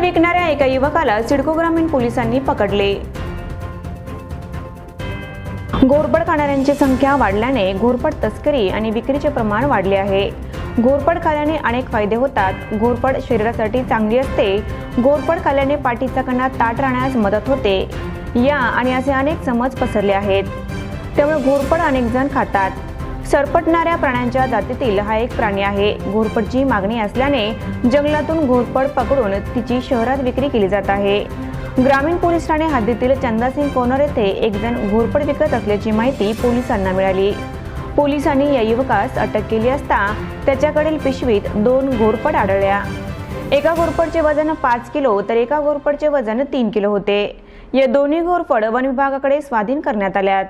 विकणाऱ्या एका युवकाला सिडको ग्रामीण पोलिसांनी पकडले। घोरपड खाणाऱ्यांची संख्या वाढल्याने घोरपड तस्करी आणि विक्रीचे प्रमाण वाढले आहे। घोरपड खाल्याने अनेक फायदे होतात। घोरपड शरीरासाठी चांगली असते। घोरपड खाल्याने पाठीचा कणा ताठ राहण्यास मदत होते। या आणि असे अनेक समज पसरले आहेत, त्यामुळे घोरपड अनेक जण खातात। सरपटणाऱ्या प्राण्यांच्या जातीतील हा एक प्राणी आहे। घोरपडची मागणी असल्याने जंगलातून घोरपड पकडून तिची शहरात विक्री केली जात आहे। ग्रामीण पोलीस ठाणे हद्दीतील चंदासिंग कॉर्नर येथे एक जण घोरपड विकत असल्याची माहिती पोलिसांना मिळाली। पोलिसांनी या युवकास अटक केली असता त्याच्याकडील पिशवीत 2 घोरपड आढळल्या। एका घोरपडचे वजन 5 किलो तर एका घोरपडचे वजन 3 किलो होते। या दोन्ही घोरपड वन विभागाकडे स्वाधीन करण्यात आल्यात।